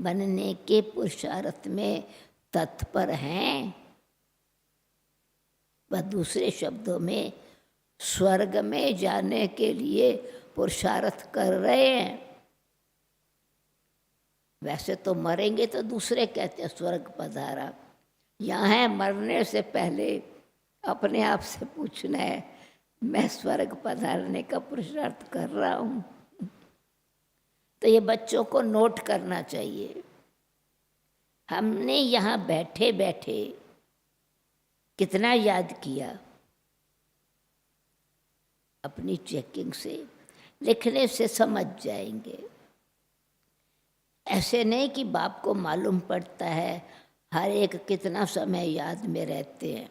बनने के पुरुषार्थ में तत्पर हैं, वह दूसरे शब्दों में स्वर्ग में जाने के लिए पुरुषार्थ कर रहे हैं। वैसे तो मरेंगे तो दूसरे कहते हैं स्वर्ग पधारा, यहाँ है मरने से पहले अपने आप से पूछना है, मैं स्वर्ग पधारने का पुरुषार्थ कर रहा हूँ। तो ये बच्चों को नोट करना चाहिए। हमने यहाँ बैठे बैठे कितना याद किया, अपनी चेकिंग से, लिखने से समझ जाएंगे। ऐसे नहीं कि बाप को मालूम पड़ता है हर एक कितना समय याद में रहते हैं।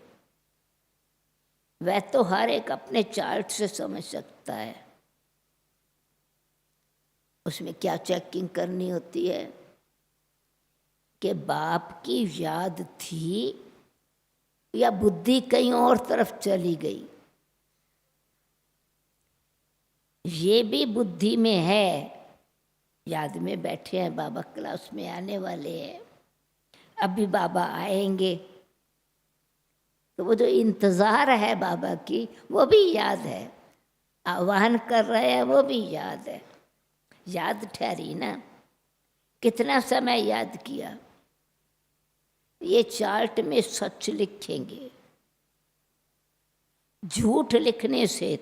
वह तो हर एक अपने चार्ट से समझ सकता है। उसमें क्या चेकिंग करनी होती है कि बाप की याद थी या बुद्धि कहीं और तरफ चली गई। ये भी बुद्धि में है, याद में बैठे हैं, बाबा क्लास में आने वाले हैं, अभी बाबा आएंगे, तो वो जो इंतज़ार है बाबा की वो भी याद है, आह्वान कर रहे हैं वो भी याद है। याद ठहरी ना, कितना समय याद किया। ये चार्ट में सच लिखेंगे, झूठ लिखने से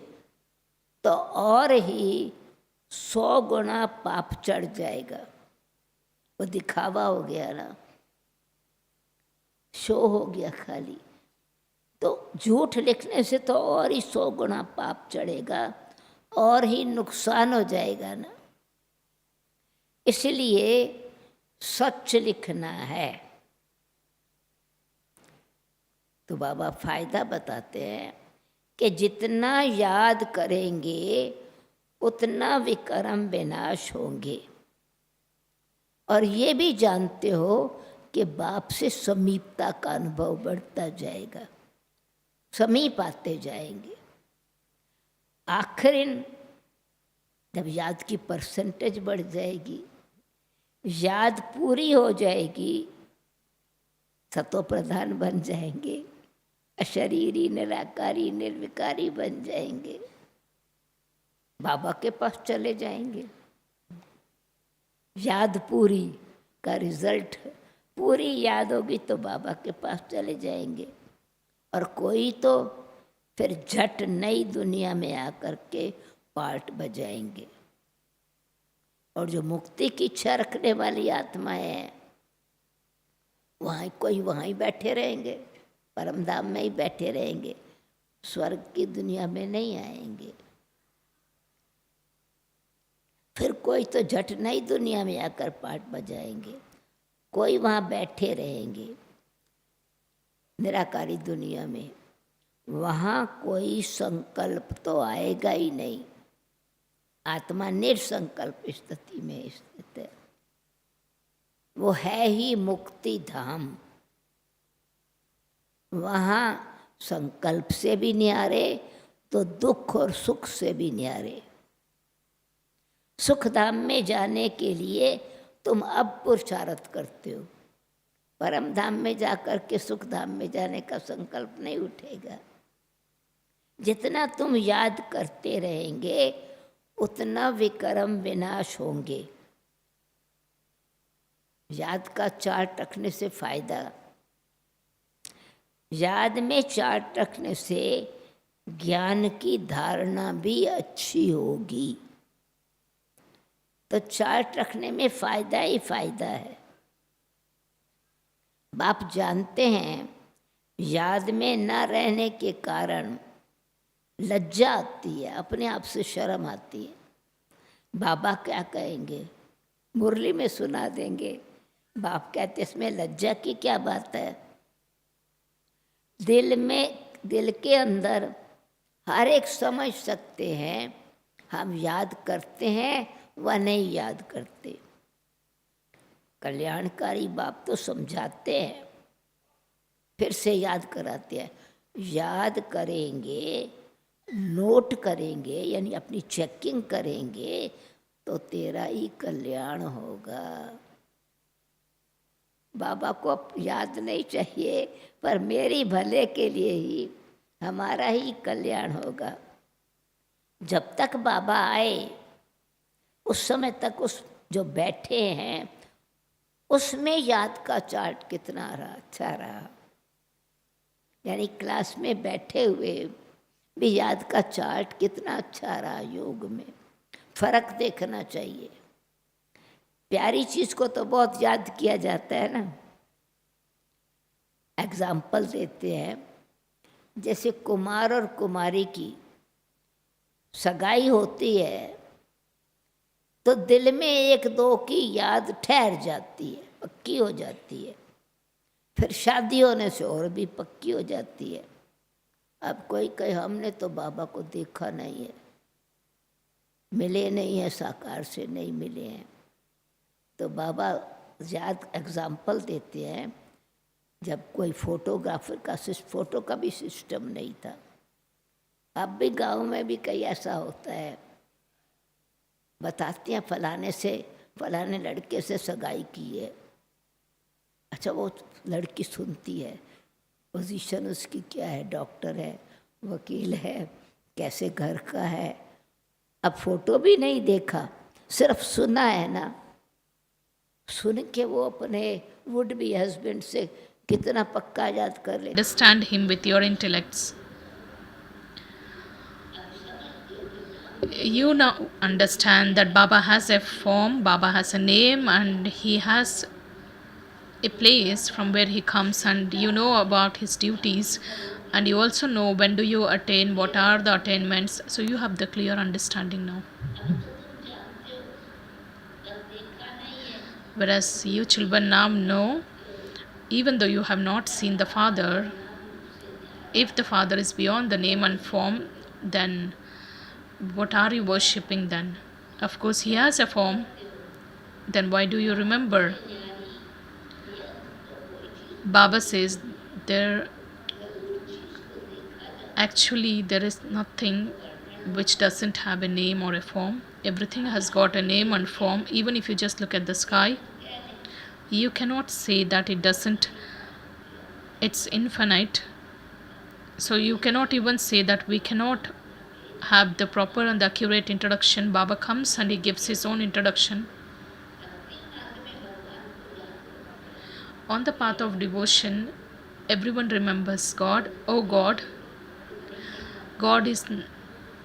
तो और ही 100 गुना पाप चढ़ जाएगा। वो दिखावा हो गया ना, शो हो गया खाली। तो झूठ लिखने से तो और ही 100 गुना पाप चढ़ेगा, और ही नुकसान हो जाएगा ना। इसलिए सच लिखना है। तो बाबा फायदा बताते हैं कि जितना याद करेंगे उतना विकर्म विनाश होंगे। और ये भी जानते हो कि बाप से समीपता का अनुभव बढ़ता जाएगा, समीप आते जाएंगे। आखिर जब याद की परसेंटेज बढ़ जाएगी, याद पूरी हो जाएगी, सतो प्रधान बन जाएंगे, अशरीरी निराकारी निर्विकारी बन जाएंगे, बाबा के पास चले जाएंगे। याद पूरी का रिजल्ट, पूरी याद होगी तो बाबा के पास चले जाएंगे। और कोई तो फिर झट नई दुनिया में आकर के पार्ट बजाएंगे। और जो मुक्ति की इच्छा रखने वाली आत्माएं हैं, वहाँ कोई वहाँ ही बैठे रहेंगे, परम धाम में ही बैठे रहेंगे, स्वर्ग की दुनिया में नहीं आएंगे। फिर कोई तो झट नई दुनिया में आकर पार्ट बजाएंगे, कोई वहाँ बैठे रहेंगे निराकारी दुनिया में। वहाँ कोई संकल्प तो आएगा ही नहीं, आत्मा निर्संकल्प स्थिति में स्थित है। वो है ही मुक्ति धाम। वहाँ संकल्प से भी न्यारे तो दुख और सुख से भी न्यारे। सुख धाम में जाने के लिए तुम अब पुरुषार्थ करते हो, परम धाम में जाकर के सुख धाम में जाने का संकल्प नहीं उठेगा। जितना तुम याद करते रहेंगे उतना विकर्म विनाश होंगे। याद का चार्ट रखने से फायदा, याद में चार्ट रखने से ज्ञान की धारणा भी अच्छी होगी। तो चार्ट रखने में फायदा ही फायदा है। बाप जानते हैं याद में न रहने के कारण लज्जा आती है, अपने आप से शर्म आती है। बाबा क्या कहेंगे, मुरली में सुना देंगे। बाप कहते इसमें लज्जा की क्या बात है। दिल के अंदर हर एक समझ सकते हैं, हम याद करते हैं व नहीं याद करते। कल्याणकारी बाप तो समझाते हैं, फिर से याद कराते हैं। याद करेंगे, नोट करेंगे, यानी अपनी चेकिंग करेंगे तो तेरा ही कल्याण होगा। बाबा को अब याद नहीं चाहिए, पर मेरी भले के लिए ही, हमारा ही कल्याण होगा। जब तक बाबा आए उस समय तक उस जो बैठे हैं उसमें याद का चार्ट कितना रहा, अच्छा रहा। यानी क्लास में बैठे हुए भी याद का चार्ट कितना अच्छा रहा। योग में फर्क देखना चाहिए। प्यारी चीज को तो बहुत याद किया जाता है ना। एग्जाम्पल देते हैं, जैसे कुमार और कुमारी की सगाई होती है तो दिल में एक दो की याद ठहर जाती है, पक्की हो जाती है। फिर शादी होने से और भी पक्की हो जाती है। अब कोई कहे हमने तो बाबा को देखा नहीं है, मिले नहीं है, साकार से नहीं मिले हैं, तो बाबा याद एग्जाम्पल देते हैं। जब कोई फोटोग्राफर का फोटो का भी सिस्टम नहीं था, अब भी गांव में भी कई ऐसा होता है, बताती हैं फलाने से, फलाने लड़के से सगाई की है। अच्छा, वो लड़की सुनती है, पोजीशन उसकी क्या है, डॉक्टर है, वकील है, कैसे घर का है। अब फोटो भी नहीं देखा, सिर्फ सुना है ना। सुन के वो अपने वुड बी हस्बैंड से कितना पक्का याद कर ले। Understand him with your intellects. You now understand that Baba has a form, Baba has a name, and he has a place from where he comes, and you know about his duties, and you also know when do you attain, what are the attainments. So you have the clear understanding now. Whereas you children now know, even though you have not seen the Father, if the Father is beyond the name and form, then what are you worshipping then? Of course, he has a form. Then why do you remember? Baba says there is nothing which doesn't have a name or a form. Everything has got a name and form. Even if you just look at the sky, you cannot say that it doesn't, it's infinite. So you cannot even say that we cannot have the proper and accurate introduction. Baba comes and he gives his own introduction. On the path of devotion, everyone remembers God. Oh God. God is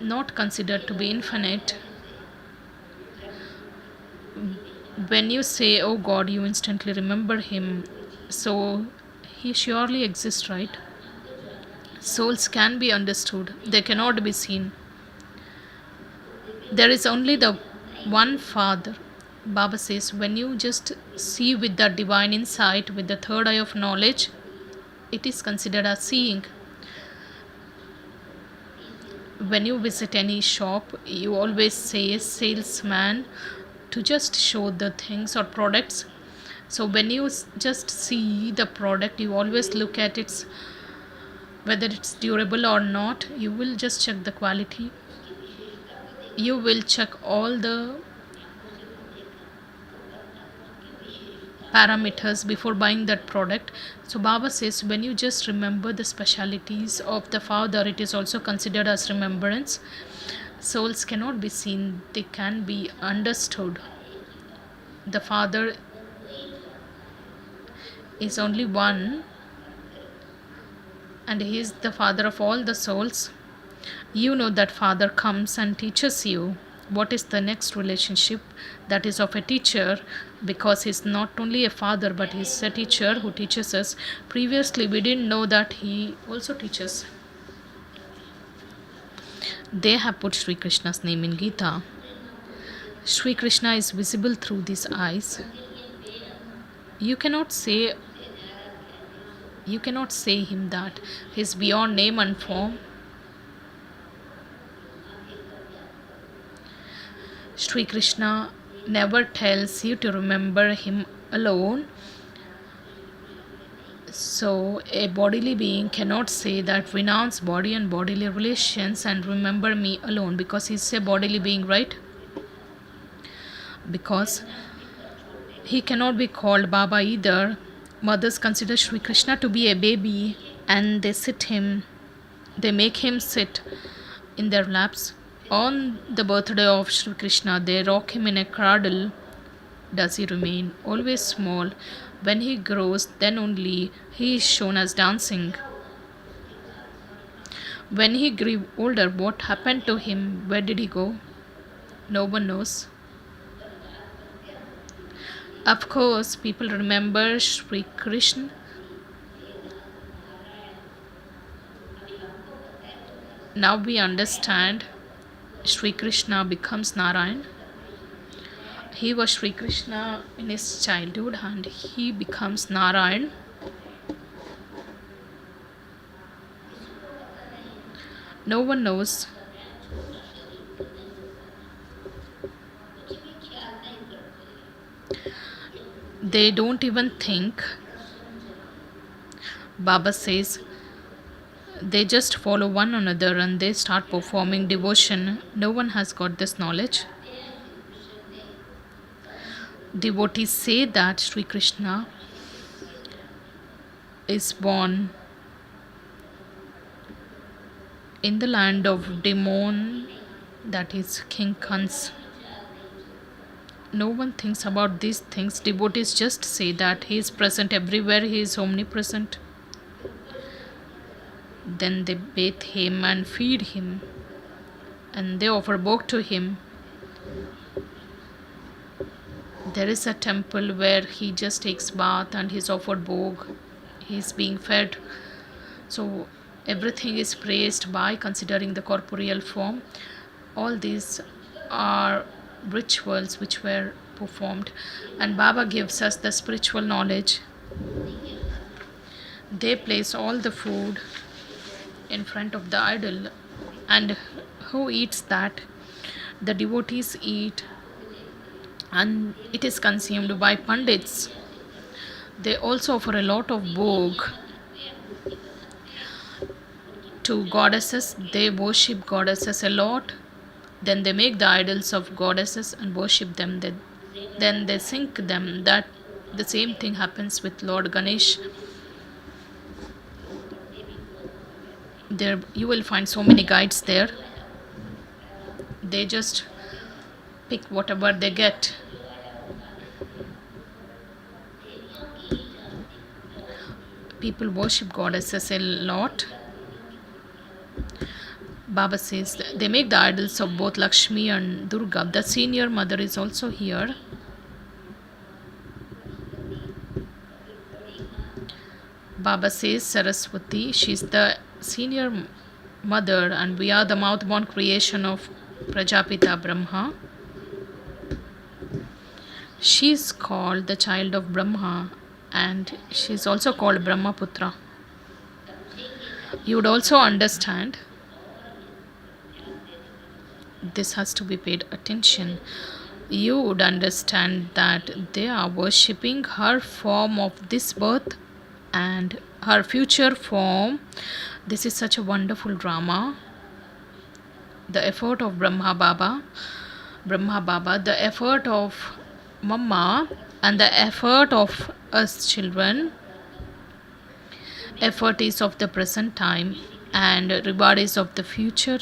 not considered to be infinite. When you say, oh God, you instantly remember him. So he surely exists, right? Souls can be understood, they cannot be seen. There is only the one Father. Baba says, when you just see with the divine insight, with the third eye of knowledge, it is considered as seeing. When you visit any shop, you always say salesman to just show the things or products. So when you just see the product, you always look at its whether it's durable or not. You will just check the quality. You will check all the parameters before buying that product. So Baba says, when you just remember the specialities of the Father, it is also considered as remembrance. Souls cannot be seen, they can be understood. The Father is only one, and he is the Father of all the souls. You know that Father comes and teaches you what is the next relationship, that is of a teacher, because he's not only a father but he's a teacher who teaches us. Previously we didn't know that he also teaches. They have put Sri Krishna's name in Gita. Sri Krishna is visible through these eyes. You cannot say him that he's beyond name and form. Sri Krishna never tells you to remember him alone. So a bodily being cannot say that renounce body and bodily relations and remember me alone, because he's a bodily being, right? Because he cannot be called Baba either. mothers consider Sri Krishna to be a baby, and they make him sit in their laps. On the birthday of Sri Krishna, they rock him in a cradle. Does he remain always small? When he grows, then only he is shown as dancing. When he grew older, what happened to him? Where did he go? No one knows. Of course, people remember Sri Krishna. Now we understand Sri Krishna becomes Narayan. He was Sri Krishna in his childhood and he becomes Narayan. No one knows. They don't even think. Baba says they just follow one another and they start performing devotion. No one has got this knowledge. Devotees say that Sri Krishna is born in the land of demon, that is King Kans. No one thinks about these things. Devotees just say that he is present everywhere, he is omnipresent. Then they bathe him and feed him, and they offer bhog to him. There is a temple where he just takes bath and he's offered bhog. He's being fed. So everything is praised by considering the corporeal form. All these are rituals which were performed, and Baba gives us the spiritual knowledge. They place all the food in front of the idol, and who eats that? The devotees eat, and it is consumed by pandits. They also offer a lot of bhog to goddesses. They worship goddesses a lot. Then they make the idols of goddesses and worship them. Then they sink them. That the same thing happens with Lord Ganesh. There you will find so many guides there. They just pick whatever they get. People worship goddesses a lot. Baba says they make the idols of both Lakshmi and Durga. The senior mother is also here. Baba says Saraswati, she is the senior mother, and we are the mouth-born creation of Prajapita Brahma. She is called the child of Brahma, and she is also called Brahmaputra. You would also understand, this has to be paid attention. You would understand that they are worshipping her form of this birth and her future form. This is such a wonderful drama. The effort of Brahma Baba, the effort of Mama, and the effort of us children. Effort is of the present time and reward is of the future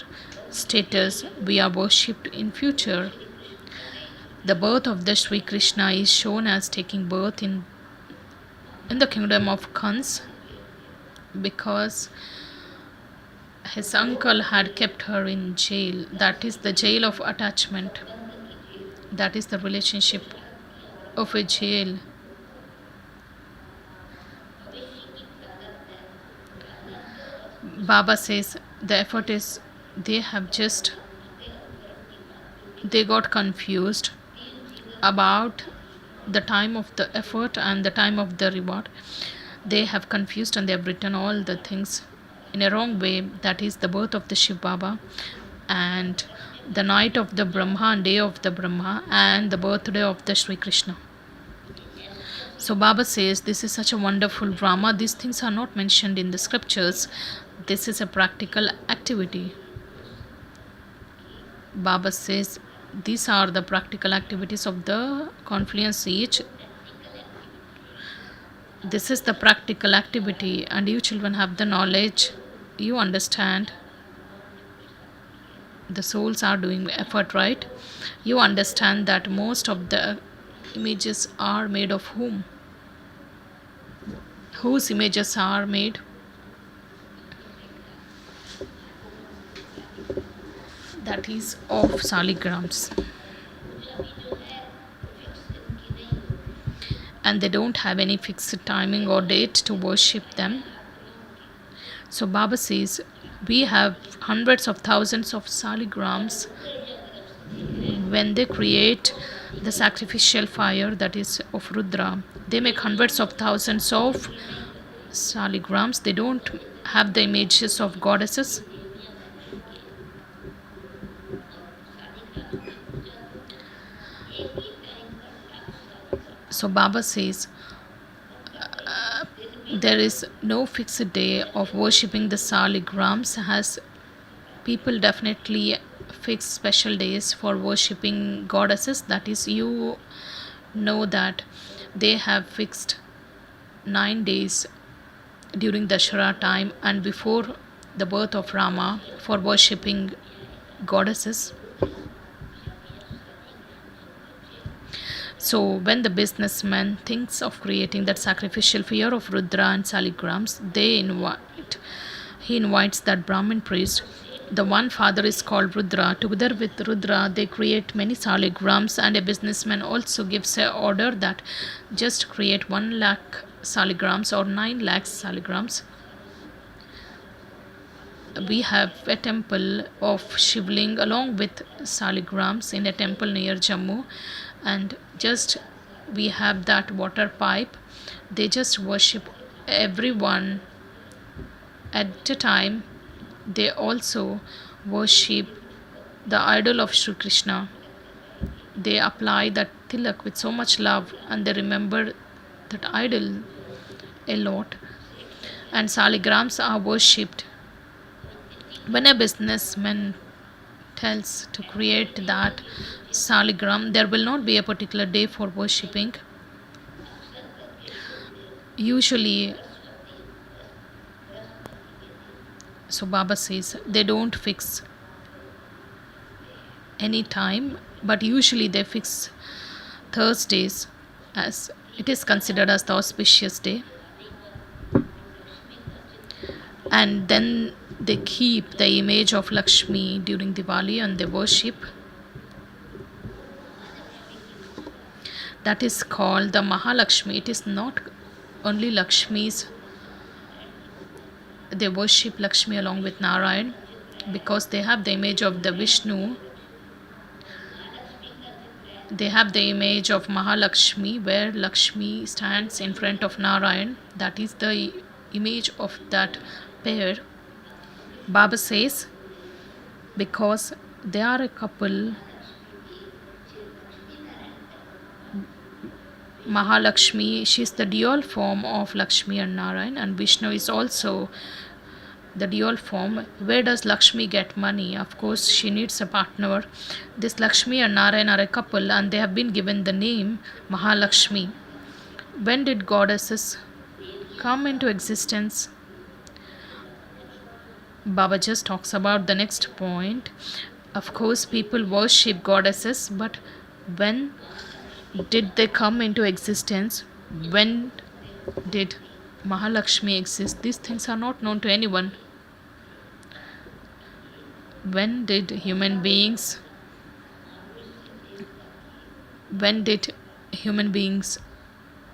status. We are worshipped in future. The birth of the Sri Krishna is shown as taking birth in the kingdom of Kans, because his uncle had kept her in jail. That is the jail of attachment. That is the relationship of a jail. Baba says the effort is they got confused about the time of the effort and the time of the reward. They have confused and they have written all the things in a wrong way. That is the birth of the Shiv Baba and the night of the Brahma and day of the Brahma and the birthday of the Sri Krishna. So Baba says this is such a wonderful drama. These things are not mentioned in the scriptures. This is a practical activity. Baba says these are the practical activities of the confluence age. This is the practical activity, and you children have the knowledge. You understand. The souls are doing effort, right? You understand that most of the images are made of whom? Whose images are made? That is of saligrams. And they don't have any fixed timing or date to worship them. So Baba says, we have hundreds of thousands of saligrams. When they create the sacrificial fire, that is of Rudra, they make hundreds of thousands of saligrams. They don't have the images of goddesses. So Baba says, there is no fixed day of worshipping the saligrams, as people definitely fix special days for worshipping goddesses. That is, you know that they have fixed 9 days during Dashara time and before the birth of Rama for worshipping goddesses. So when the businessman thinks of creating that sacrificial fire of Rudra and saligrams, he invites that Brahmin priest. The one father is called Rudra. Together with Rudra, they create many saligrams, and a businessman also gives an order that just create 1 lakh saligrams or 9 lakhs saligrams. We have a temple of Shivling along with saligrams in a temple near Jammu, and just we have that water pipe. They just worship everyone at a time. They also worship the idol of Sri Krishna. They apply that tilak with so much love, and they remember that idol a lot. And saligrams are worshipped. When a businessman tells to create that saligram, there will not be a particular day for worshipping. Usually, so Baba says, they don't fix any time, but usually they fix Thursdays, as it is considered as the auspicious day. And then they keep the image of Lakshmi during Diwali and they worship. That is called the Mahalakshmi. It is not only Lakshmi's. They worship Lakshmi along with Narayan because they have the image of the Vishnu. They have the image of Mahalakshmi where Lakshmi stands in front of Narayan. That is the image of that pair. Baba says, because they are a couple, Mahalakshmi, she is the dual form of Lakshmi and Narayan, and Vishnu is also the dual form. Where does Lakshmi get money? Of course, she needs a partner. This Lakshmi and Narayan are a couple, and they have been given the name Mahalakshmi. When did goddesses come into existence? Baba just talks about the next point. Of course, people worship goddesses, but when did they come into existence? When did Mahalakshmi exist? These things are not known to anyone. When did human beings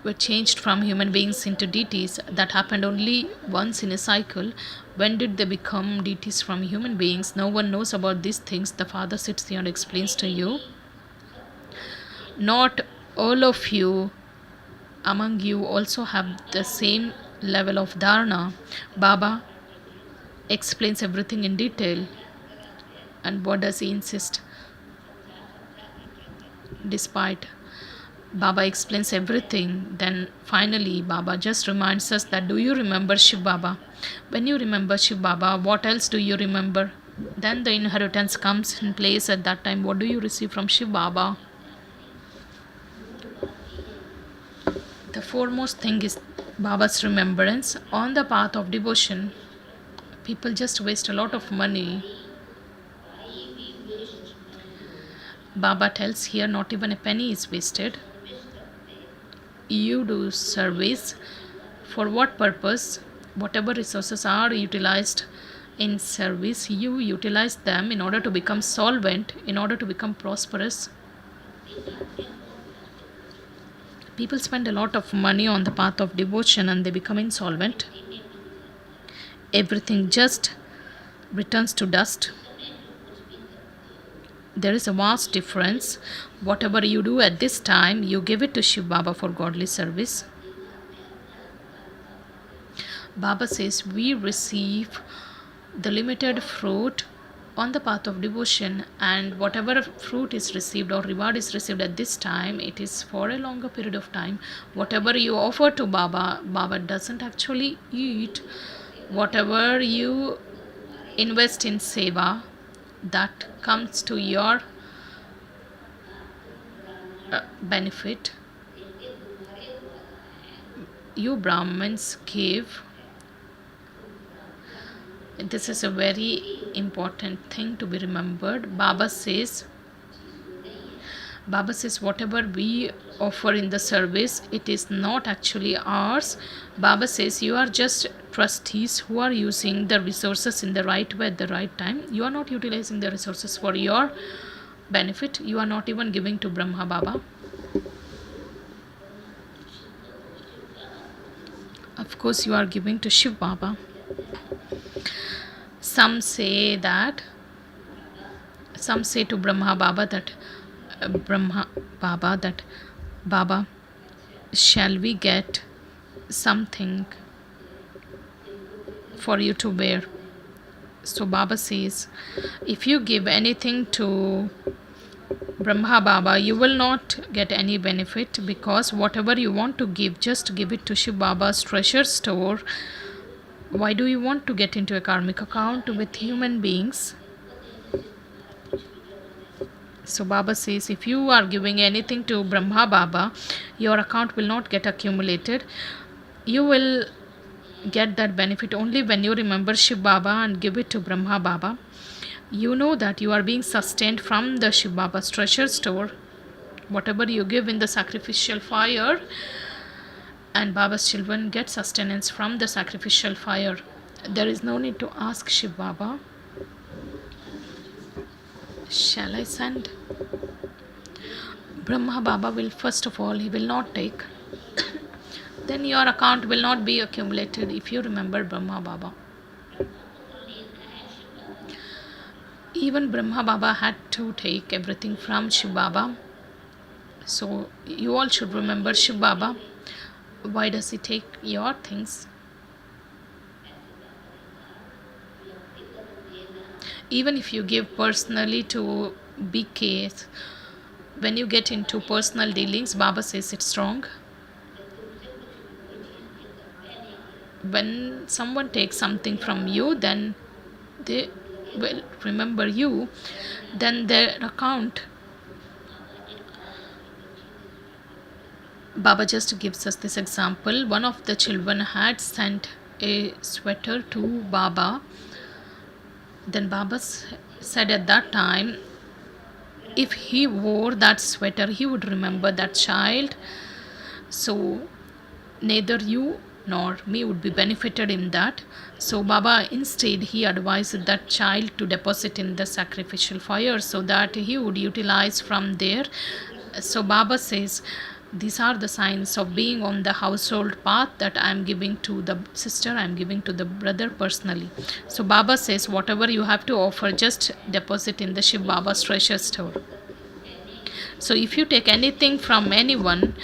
were changed from human beings into deities? That happened only once in a cycle. When did they become deities from human beings? No one knows about these things. The father sits here and explains to you. Not all of you among you also have the same level of dharna. Baba explains everything in detail. And what does he insist? Despite Baba explains everything, then finally Baba just reminds us that, do you remember Shiv Baba? When you remember Shiv Baba, what else do you remember? Then the inheritance comes in place at that time. What do you receive from Shiv Baba? The foremost thing is Baba's remembrance on the path of devotion. People just waste a lot of money. Baba tells here not even a penny is wasted. You do service. For what purpose? Whatever resources are utilized in service, you utilize them in order to become solvent, in order to become prosperous. People spend a lot of money on the path of devotion and they become insolvent. Everything just returns to dust. There is a vast difference. Whatever you do at this time, you give it to Shiv Baba for godly service. Baba says we receive the limited fruit on the path of devotion, and whatever fruit is received or reward is received at this time, it is for a longer period of time. Whatever you offer to Baba, Baba doesn't actually eat. Whatever you invest in seva, that comes to your benefit. You Brahmins give. This is a very important thing to be remembered. Baba says whatever we offer in the service, it is not actually ours. Baba says you are just trustees who are using the resources in the right way at the right time. You are not utilizing the resources for your benefit. You are not even giving to Brahma Baba. Of course, you are giving to Shiv Baba. Some say to Brahma Baba that Baba, shall we get something for you to wear? So Baba says, if you give anything to Brahma Baba, you will not get any benefit, because whatever you want to give, just give it to Shiv Baba's treasure store. Why do you want to get into a karmic account with human beings? So Baba says, if you are giving anything to Brahma Baba, your account will not get accumulated. You will get that benefit only when you remember Shiv Baba and give it to Brahma Baba. You know that you are being sustained from the Shiv Baba's treasure store. Whatever you give in the sacrificial fire, and Baba's children get sustenance from the sacrificial fire. There is no need to ask Shiv Baba, shall I send? Brahma Baba will, first of all, he will not take. Then your account will not be accumulated if you remember Brahma Baba. Even Brahma Baba had to take everything from Shiv Baba. So you all should remember Shiv Baba. Why does he take your things? Even if you give personally to BKs, when you get into personal dealings, Baba says it's wrong. When someone takes something from you, then they will remember you, then their account. Baba just gives us this example. One of the children had sent a sweater to Baba. Then Baba said at that time, if he wore that sweater, he would remember that child. So neither you nor me would be benefited in that. So Baba instead, he advised that child to deposit in the sacrificial fire so that he would utilize from there. So Baba says, these are the signs of being on the household path that I am giving to the sister, I am giving to the brother personally. So Baba says, whatever you have to offer, just deposit in the Shiv Baba's treasure store. So if you take anything from anyone,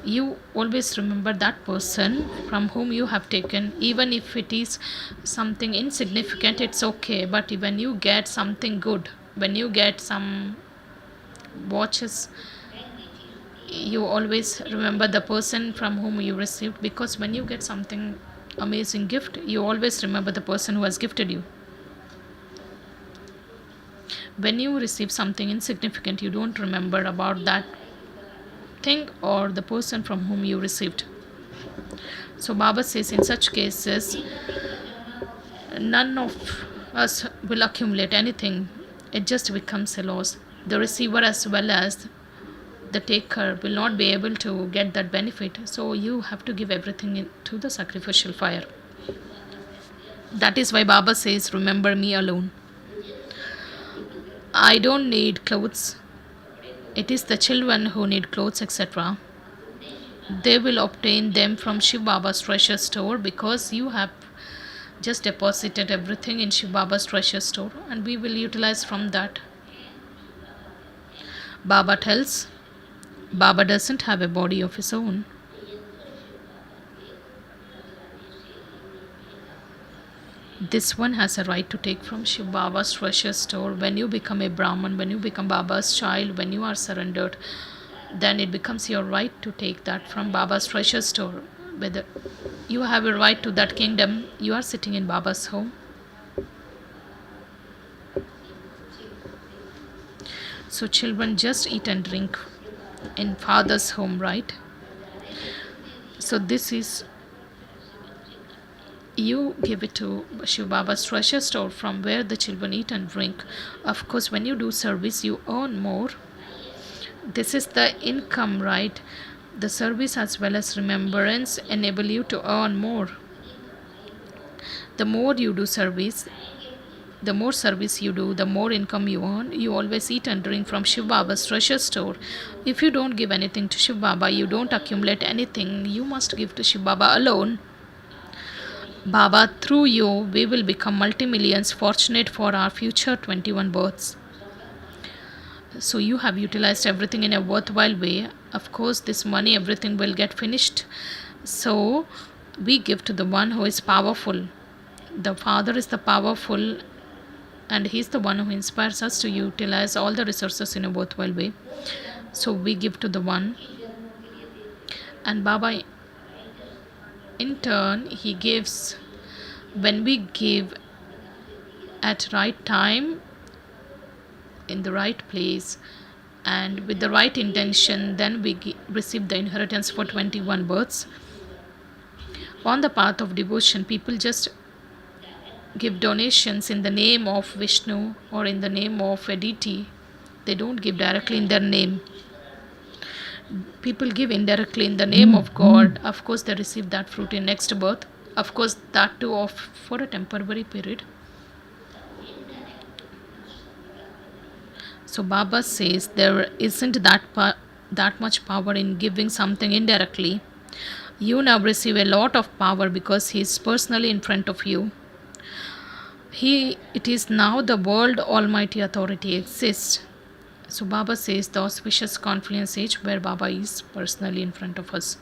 you always remember that person from whom you have taken. Even if it is something insignificant, it's okay. But when you get something good, when you get some watches, you always remember the person from whom you received, because when you get something amazing gift, you always remember the person who has gifted you. When you receive something insignificant, you don't remember about that thing or the person from whom you received. So Baba says in such cases, none of us will accumulate anything. It just becomes a loss. The receiver as well as the taker will not be able to get that benefit. So you have to give everything to the sacrificial fire. That is why Baba says, remember me alone. I don't need clothes. It is the children who need clothes, etc. They will obtain them from Shiv Baba's treasure store, because you have just deposited everything in Shiv Baba's treasure store, and we will utilize from that. Baba tells, Baba doesn't have a body of his own. This one has a right to take from Shiv Baba's treasure store. When you become a Brahman, when you become Baba's child, when you are surrendered, then it becomes your right to take that from Baba's treasure store. Whether you have a right to that kingdom, you are sitting in Baba's home. So children just eat and drink in father's home, right? So this is, you give it to Shiv Baba's treasure store, from where the children eat and drink. Of course, when you do service, you earn more. This is the income, right? The service as well as remembrance enable you to earn more. The more you do service, the more service you do, the more income you earn. You always eat and drink from Shiv Baba's treasure store. If you don't give anything to Shiv Baba, you don't accumulate anything. You must give to Shiv Baba alone. Baba, through you, we will become multi-millions, fortunate for our future 21 births. So you have utilized everything in a worthwhile way. Of course, this money, everything will get finished. So we give to the one who is powerful. The Father is the powerful, and He is the one who inspires us to utilize all the resources in a worthwhile way. So we give to the one. And Baba, in turn, He gives. When we give at right time, in the right place, and with the right intention, then we receive the inheritance for 21 births. On the path of devotion, people just give donations in the name of Vishnu or in the name of a deity. They don't give directly in their name. People give indirectly in the name of God. Of course, they receive that fruit in next birth. Of course, that too for a temporary period. So Baba says there isn't that much power in giving something indirectly. You now receive a lot of power because He is personally in front of you. It is now the world almighty authority exists. So Baba says the auspicious confluence age where Baba is personally in front of us.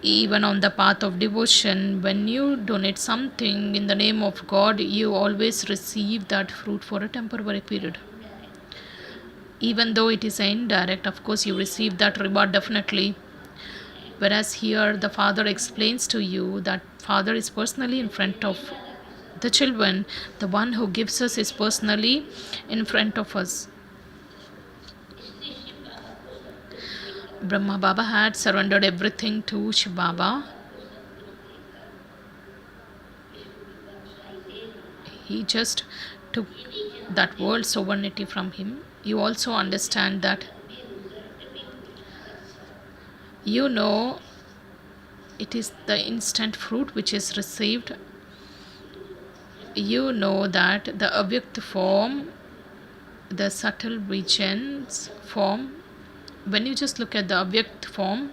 Even on the path of devotion, when you donate something in the name of God, you always receive that fruit for a temporary period. Even though it is indirect, of course you receive that reward definitely. Whereas here the Father explains to you that Father is personally in front of the children. The one who gives us is personally in front of us. Brahma Baba had surrendered everything to Shiv Baba. He just took that world sovereignty from him. You also understand that, you know, it is the instant fruit which is received. You know that the Avyakt form, the subtle regions form, when you just look at the Avyakt form,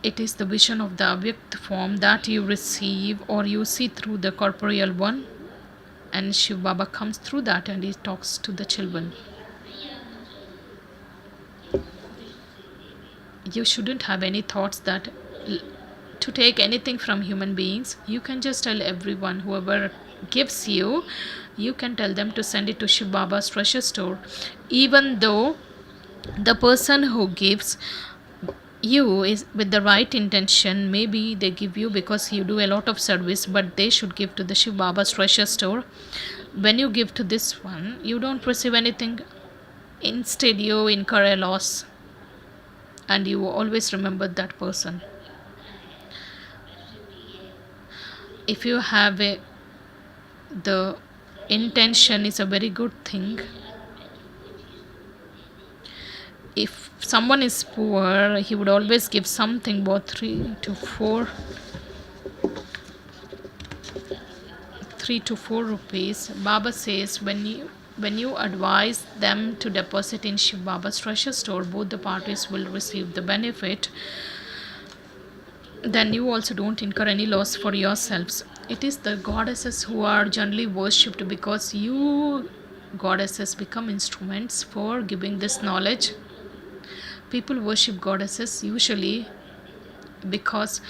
it is the vision of the Avyakt form that you receive or you see through the corporeal one, and Shiv Baba comes through that and he talks to the children. You shouldn't have any thoughts that to take anything from human beings. You can just tell everyone, whoever gives you, you can tell them to send it to Shiv Baba's treasure store. Even though the person who gives you is with the right intention, maybe they give you because you do a lot of service, but they should give to the Shiv Baba's treasure store. When you give to this one, you don't receive anything. Instead, you incur a loss and you always remember that person. If you have the intention is a very good thing. If someone is poor, he would always give something, about 3 to 4 rupees. Baba says, when you advise them to deposit in Shiv Baba's treasure store, both the parties will receive the benefit. Then you also don't incur any loss for yourselves. It is the goddesses who are generally worshipped because you goddesses become instruments for giving this knowledge. People worship goddesses usually because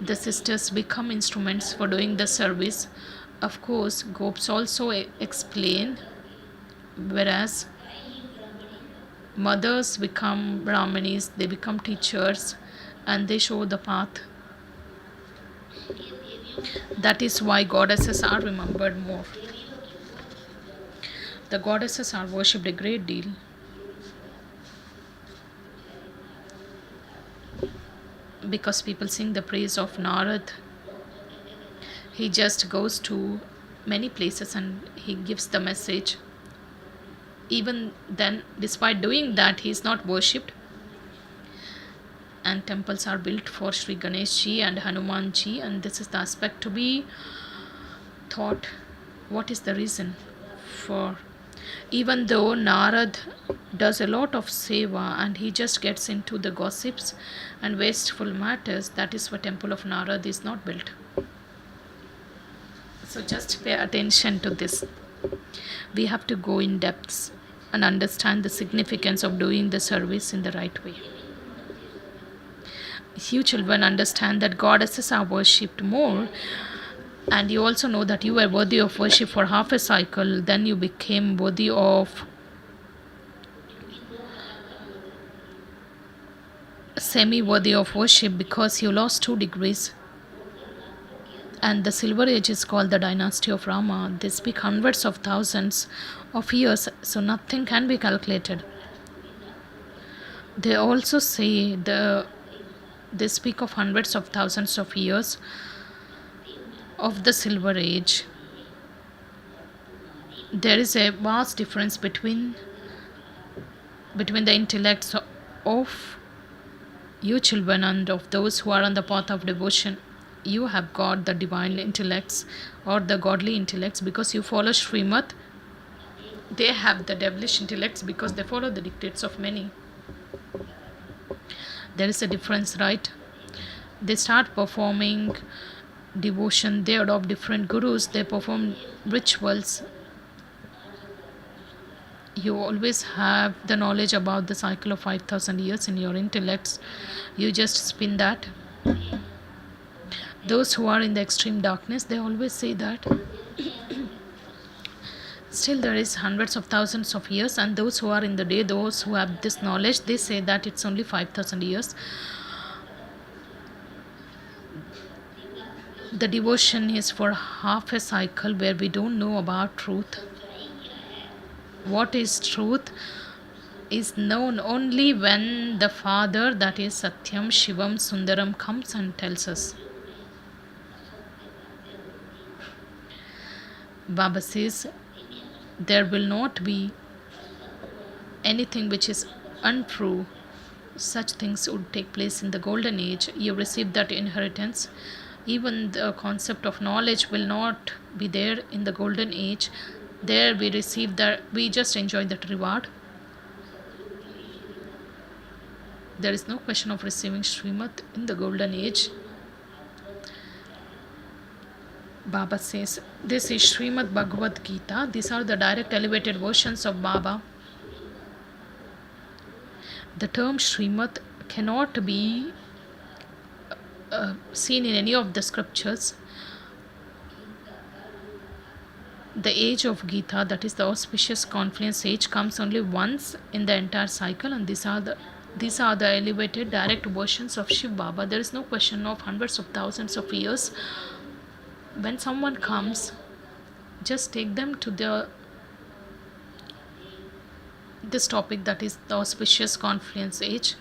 the sisters become instruments for doing the service. Of course, gopis also explain, whereas mothers become brahmanis, they become teachers and they show the path. That is why goddesses are remembered more. The goddesses are worshipped a great deal. Because people sing the praise of Narad. He just goes to many places and he gives the message. Even then, despite doing that, he is not worshipped. And temples are built for Sri Ganesh Ji and Hanuman Ji, and this is the aspect to be thought. What is the reason for? Even though Narad does a lot of seva and he just gets into the gossips and wasteful matters, that is why temple of Narad is not built. So just pay attention to this. We have to go in depths and understand the significance of doing the service in the right way. You children understand that goddesses are worshipped more, and you also know that you were worthy of worship for half a cycle, then you became worthy of semi-worthy of worship because you lost 2 degrees. And the silver age is called the dynasty of Rama. They speak hundreds of thousands of years, so nothing can be calculated. They also say they speak of hundreds of thousands of years of the silver age. There is a vast difference between the intellects of you children and of those who are on the path of devotion. You have got the divine intellects or the godly intellects because you follow Srimad. They have the devilish intellects because they follow the dictates of many. There is a difference, right? They start performing devotion, they adopt different gurus, they perform rituals. You always have the knowledge about the cycle of 5,000 years in your intellects. You just spin that. Those who are in the extreme darkness, they always say that still there is hundreds of thousands of years, and those who are in the day, those who have this knowledge, they say that it's only 5,000 years. The devotion is for half a cycle where we don't know about truth. What is truth is known only when the Father, that is Satyam, Shivam, Sundaram, comes and tells us. Baba says there will not be anything which is untrue. Such things would take place in the golden age. You receive that inheritance. Even the concept of knowledge will not be there in the golden age. There we receive that, we just enjoy that reward. There is no question of receiving Srimad in the golden age. Baba says, this is Srimad Bhagavad Gita. These are the direct elevated versions of Baba. The term Srimad cannot be seen in any of the scriptures. The age of Gita, that is the auspicious confluence age, comes only once in the entire cycle, and these are the elevated direct versions of Shiv Baba. There is no question of hundreds of thousands of years. When someone comes, just take them to the this topic, that is the auspicious confluence age.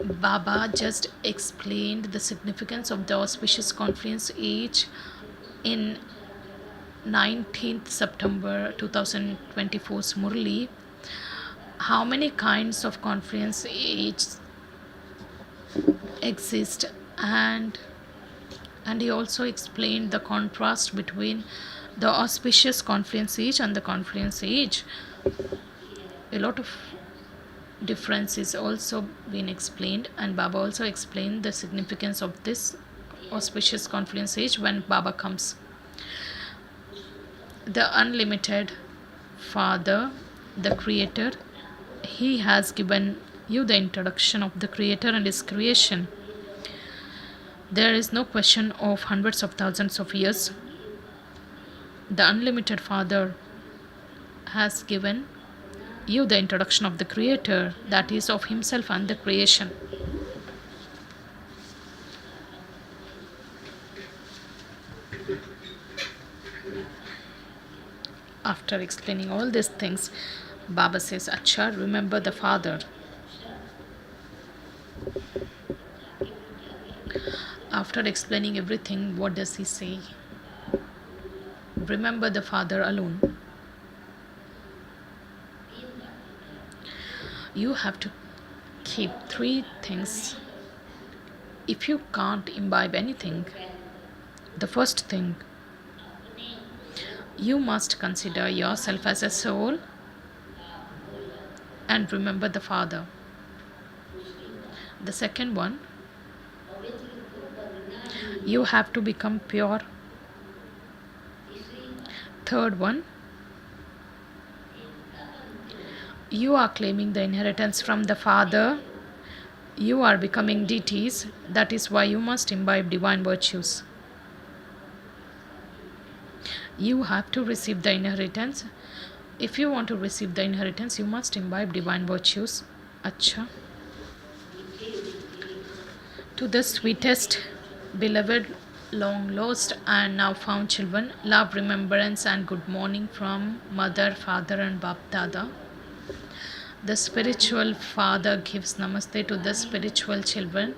Baba just explained the significance of the auspicious confluence age in 19th September 2024's Murli. How many kinds of confluence age exist, and he also explained the contrast between the auspicious confluence age and the confluence age. A lot of difference is also been explained, and Baba also explained the significance of this auspicious confluence age when Baba comes. The unlimited Father, the Creator, He has given you the introduction of the Creator and His creation. There is no question of hundreds of thousands of years. The unlimited Father has given you the introduction of the Creator, that is, of Himself and the creation. After explaining all these things, Baba says, Acha, remember the Father. After explaining everything, what does he say? Remember the Father alone. You have to keep three things. If you can't imbibe anything, the first thing, you must consider yourself as a soul and remember the Father. The second one, you have to become pure. Third one, you are claiming the inheritance from the Father. You are becoming deities. That is why you must imbibe divine virtues. You have to receive the inheritance. If you want to receive the inheritance, you must imbibe divine virtues. Acha. To the sweetest, beloved, long lost and now found children, love, remembrance and good morning from Mother, Father and Bap Dada. The spiritual Father gives namaste to the spiritual children,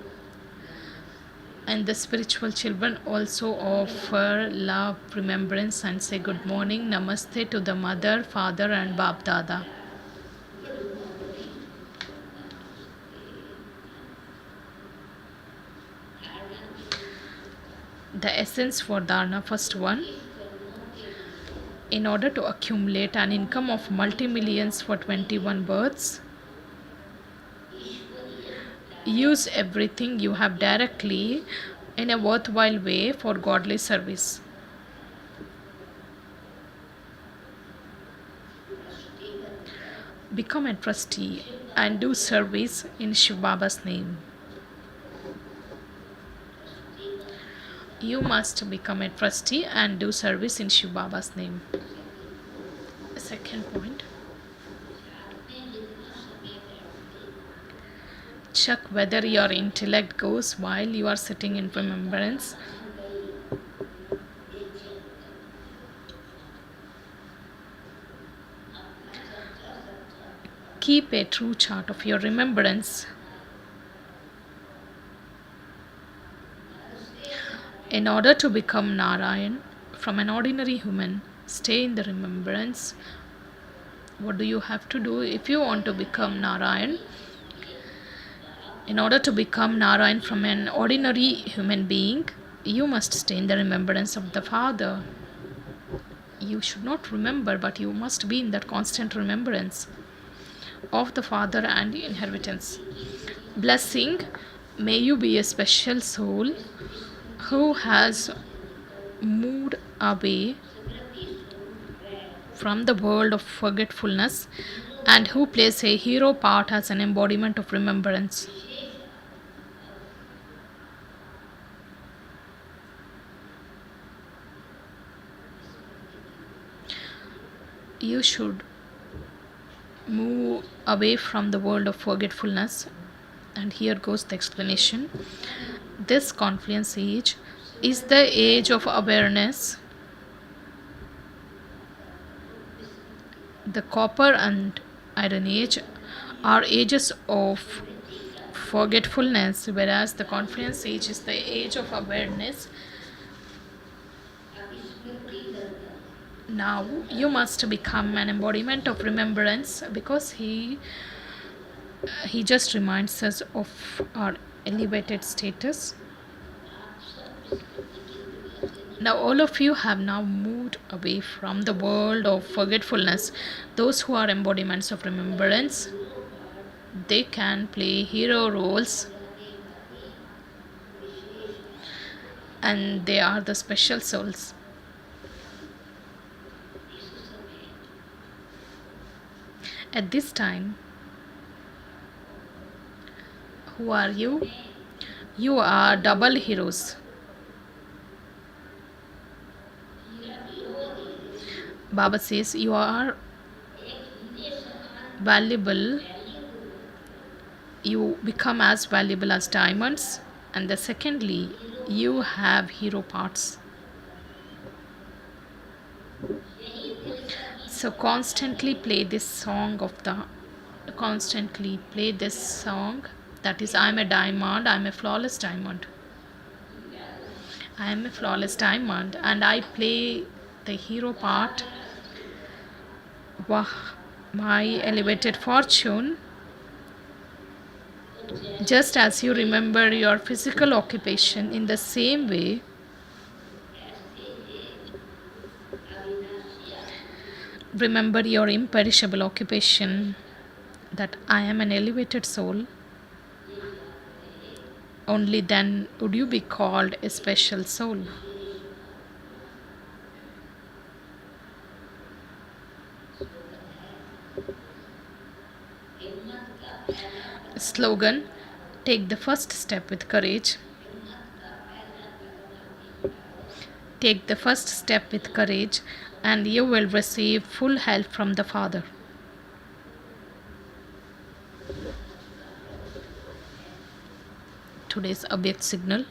and the spiritual children also offer love, remembrance and say good morning, namaste to the Mother, Father and Bap Dada. The essence for dharna, first one, in order to accumulate an income of multi-millions for 21 births, use everything you have directly in a worthwhile way for godly service. Become a trustee and do service in Shiv Baba's name. You must become a trustee and do service in Shiv Baba's name. Second point, check whether your intellect goes while you are sitting in remembrance. Keep a true chart of your remembrance. In order to become Narayan from an ordinary human, stay in the remembrance. What do you have to do if you want to become Narayan? In order to become Narayan from an ordinary human being, you must stay in the remembrance of the Father. You should not remember, but you must be in that constant remembrance of the Father and the inheritance. Blessing, may you be a special soul who has moved away from the world of forgetfulness and who plays a hero part as an embodiment of remembrance. You should move away from the world of forgetfulness, and here goes the explanation. This confluence age is the age of awareness The copper and iron age are ages of forgetfulness, whereas the confidence age is the age of awareness. Now you must become an embodiment of remembrance, because he just reminds us of our elevated status. Now all of you have now moved away from the world of forgetfulness. Those who are embodiments of remembrance, they can play hero roles, and they are the special souls. At this time, who are you? You are double heroes. Baba says you are valuable. You become as valuable as diamonds. And the secondly, you have hero parts. So constantly play this song that is, I'm a diamond, I'm a flawless diamond. I am a flawless diamond, and I play the hero part. Wah, my elevated fortune. Just as you remember your physical occupation, in the same way, remember your imperishable occupation, that I am an elevated soul. Only then would you be called a special soul. Slogan: take the first step with courage. Take the first step with courage, and you will receive full help from the Father. Today's Abhyakt signal.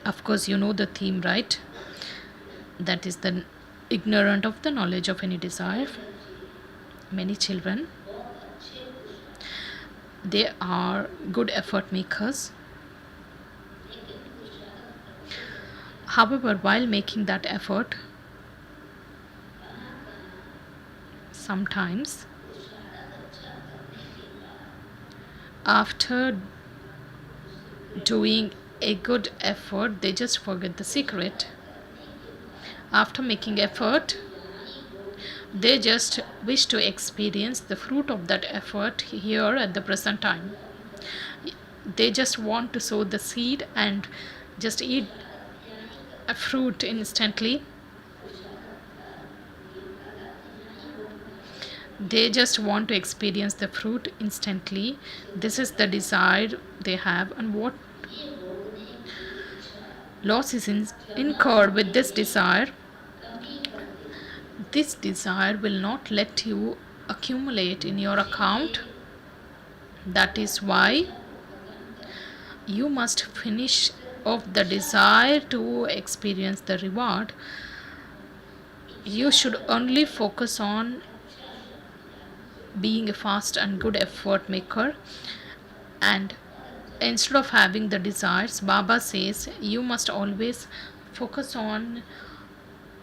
Of course, you know the theme, right? That is the ignorant of the knowledge of any desire. Many children, they are good effort makers. However, while making that effort, sometimes after doing a good effort, they just forget the secret. After making effort, they just wish to experience the fruit of that effort here at the present time. They just want to sow the seed and just eat a fruit instantly. They just want to experience the fruit instantly. This is the desire they have, and what loss is incurred with this desire. This desire will not let you accumulate in your account. That is why you must finish off the desire to experience the reward. You should only focus on being a fast and good effort maker, and instead of having the desires, Baba says you must always focus on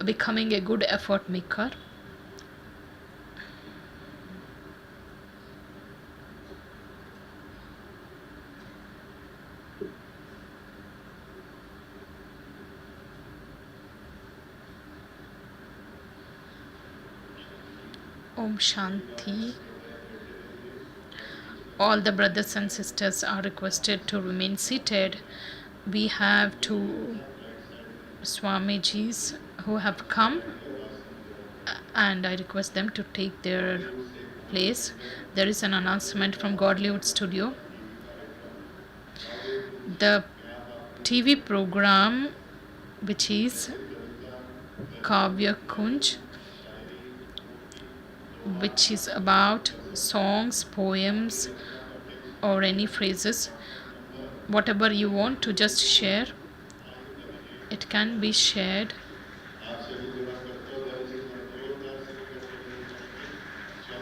becoming a good effort maker. Om Shanti. All the brothers and sisters are requested to remain seated. We have two Swamijis who have come, and I request them to take their place. There is an announcement from Godlywood Studio. The TV program, which is Kavya Kunj, which is about songs, poems, or any phrases, whatever you want to just share, it can be shared.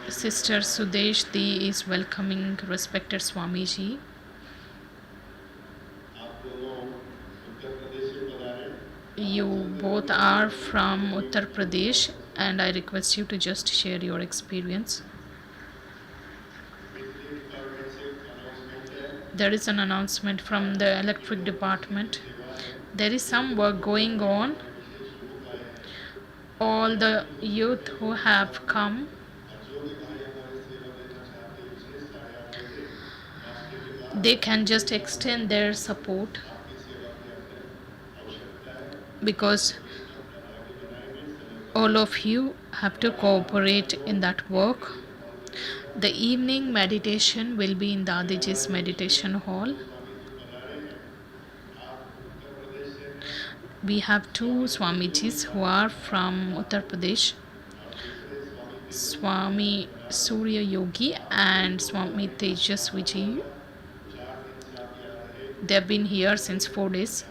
Sister Sudesh Di is welcoming respected Swamiji. You both are from Uttar Pradesh, and I request you to just share your experience. There is an announcement from the electric department. There is some work going on. All the youth who have come, they can just extend their support because all of you have to cooperate in that work. The evening meditation will be in Dadiji's meditation hall. We have two Swamijis who are from Uttar Pradesh, Swami Surya Yogi and Swami Tejaswiji. They have been here since 4 days.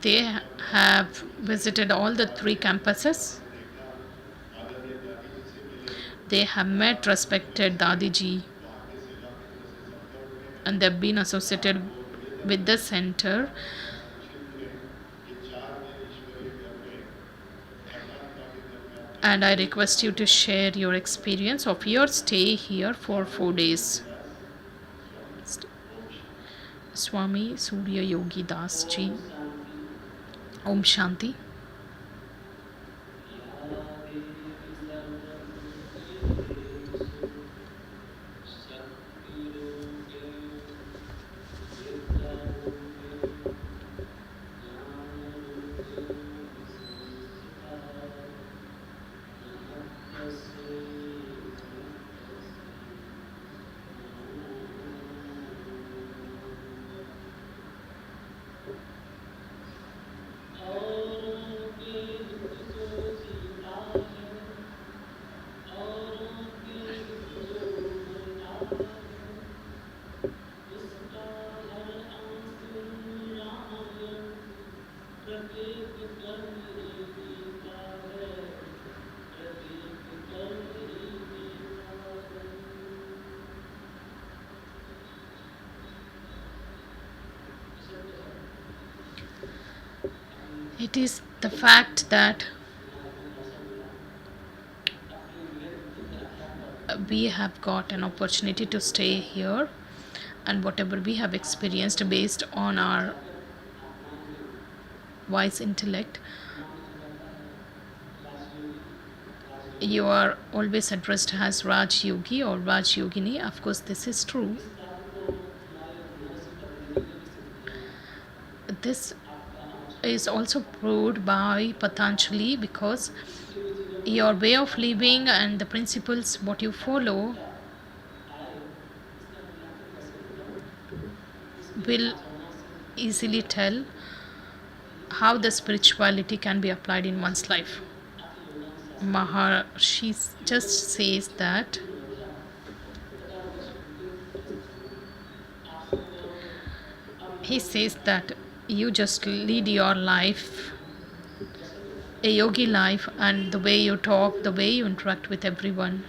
They have visited all the 3 campuses. They have met respected Dadiji and they've been associated with the center. And I request you to share your experience of your stay here for 4 days. Swami Surya Yogi Das Ji. Om Shanti. It is the fact that we have got an opportunity to stay here, and whatever we have experienced based on our wise intellect, you are always addressed as Raj Yogi or Raj Yogini. Of course, this is true. This is also proved by Patanjali because your way of living and the principles what you follow will easily tell how the spirituality can be applied in one's life. Maharshi just says that he says that you just lead your life, a yogi life, and the way you talk, the way you interact with everyone.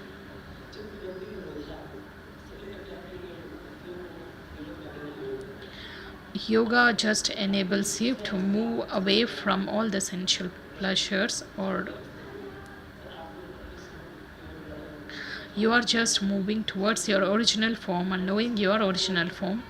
Yoga just enables you to move away from all the sensual pleasures, or you are just moving towards your original form and knowing your original form.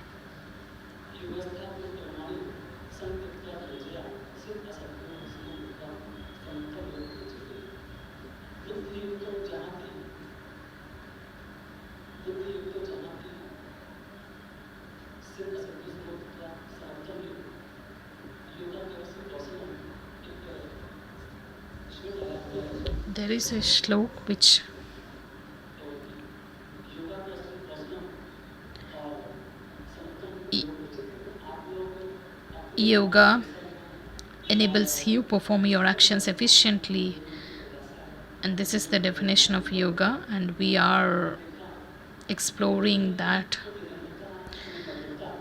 There is a shlok which yoga enables you perform your actions efficiently, and this is the definition of yoga, and we are exploring that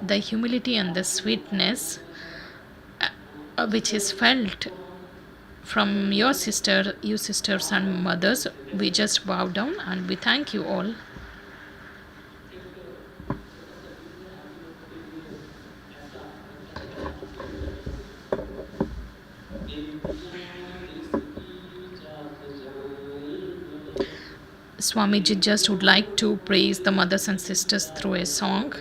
the humility and the sweetness which is felt From your sister, you sisters and mothers, we just bow down and we thank you all. Swamiji just would like to praise the mothers and sisters through a song.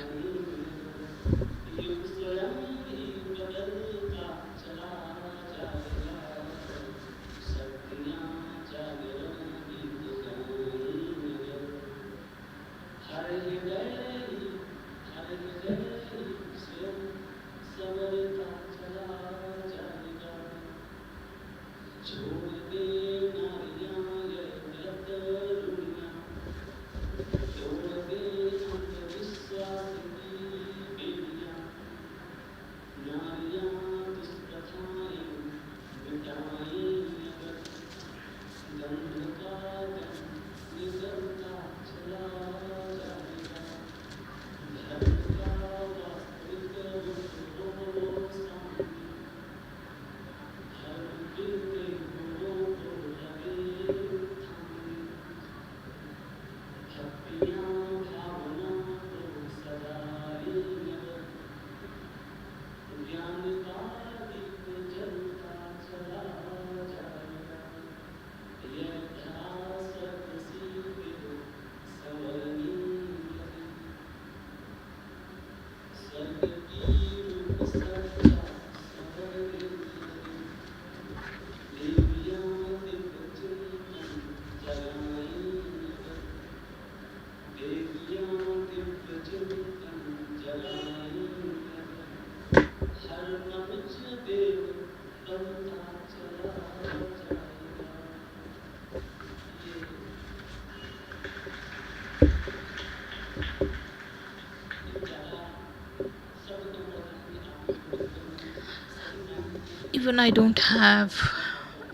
Even I don't have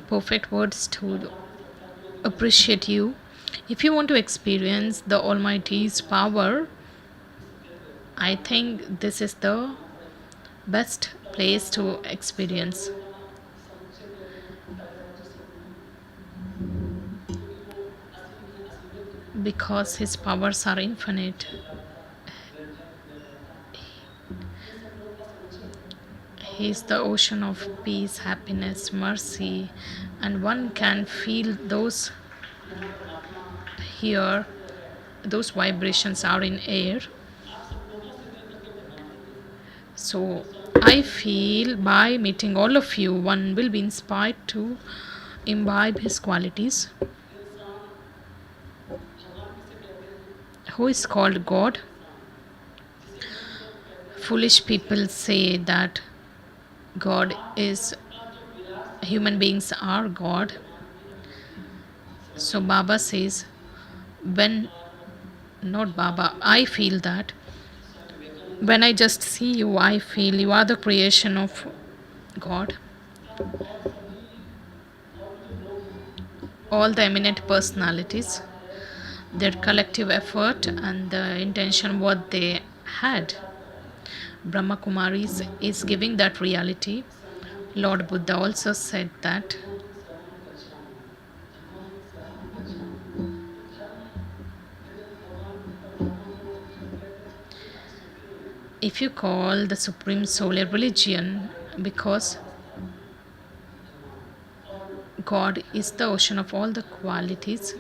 perfect words to appreciate you. If you want to experience the Almighty's power, I think this is the best place to experience, because His powers are infinite. He is the ocean of peace, happiness, mercy, and one can feel those here. Those vibrations are in air. So I feel by meeting all of you, one will be inspired to imbibe His qualities. Who is called God? Foolish people say that God is, human beings are God. So Baba says, not Baba, I feel that when I just see you, I feel you are the creation of God. All the eminent personalities, their collective effort and the intention what they had, Brahma Kumaris is giving that reality. Lord Buddha also said that if you call the Supreme Soul a religion, because God is the ocean of all the qualities,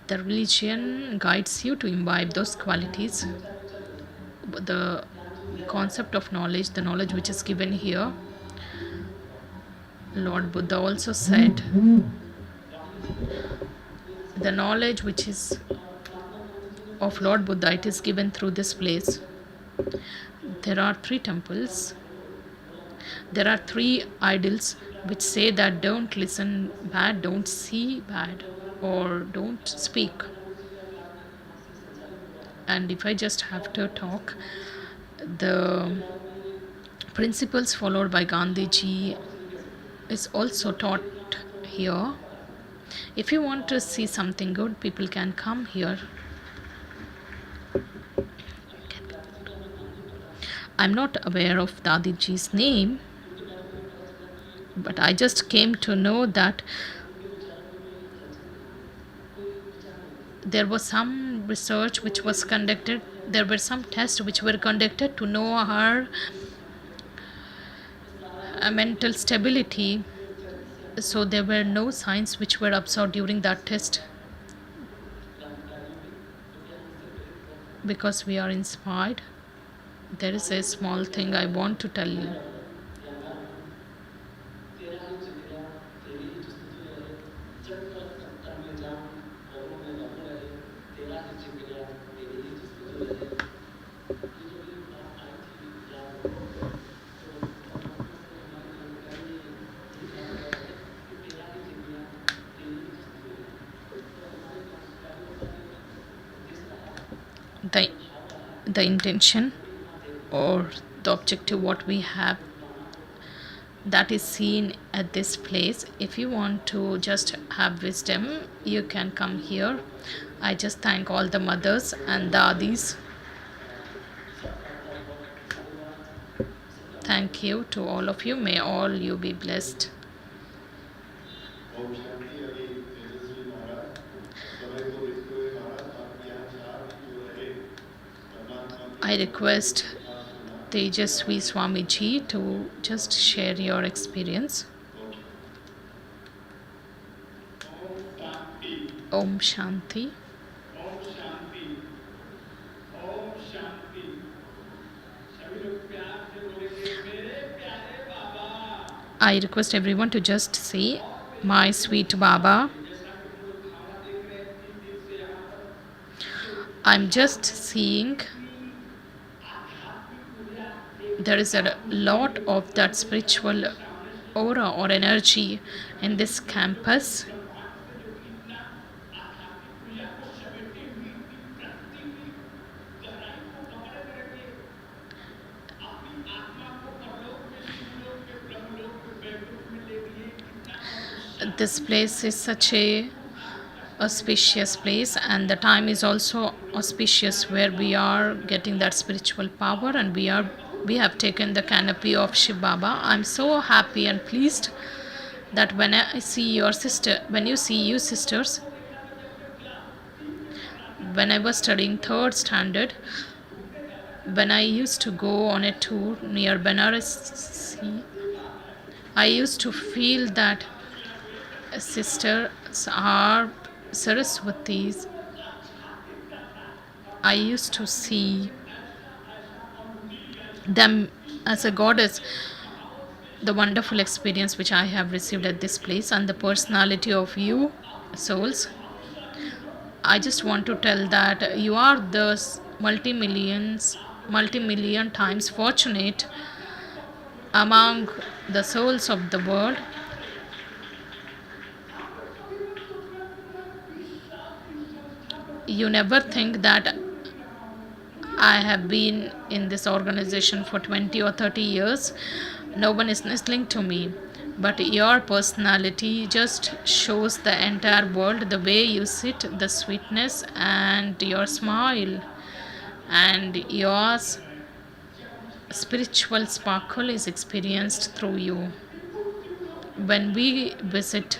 the religion guides you to imbibe those qualities. The concept of knowledge, the knowledge which is given here, Lord Buddha also said, the knowledge which is of Lord Buddha, it is given through this place. There are 3 temples. There are 3 idols which say that don't listen bad, don't see bad, or don't speak. And if I just have to talk, the principles followed by Gandhiji is also taught here. If you want to see something good, people can come here. I'm not aware of Dadiji's name, But I just came to know that there was some research which was conducted, there were some tests which were conducted to know her mental stability. So there were no signs which were observed during that test. Because we are inspired, there is a small thing I want to tell you. The, the intention or the objective what we have, that is seen at this place. If you want to just have wisdom, you can come here. I just thank all the mothers and dadis. Thank you to all of you. May all you be blessed. I request Tejasvi Swamiji to just share your experience. Om Shanti. I request everyone to just say, my sweet Baba. I'm just seeing there is a lot of that spiritual aura or energy in this campus. This place is such a auspicious place, and the time is also auspicious where we are getting that spiritual power, and we have taken the canopy of Shiv Baba. I'm so happy and pleased that when I see your sister, when you see you sisters, when I was studying 3rd standard, when I used to go on a tour near Benares, I used to feel that sisters are Saraswatis. I used to see them as a goddess. The wonderful experience which I have received at this place and the personality of you souls, I just want to tell that you are the multi-million times fortunate among the souls of the world. You never think that I have been in this organization for 20 or 30 years. No one is listening to me. But your personality just shows the entire world, the way you sit, the sweetness, and your smile, and your spiritual sparkle is experienced through you. When we visited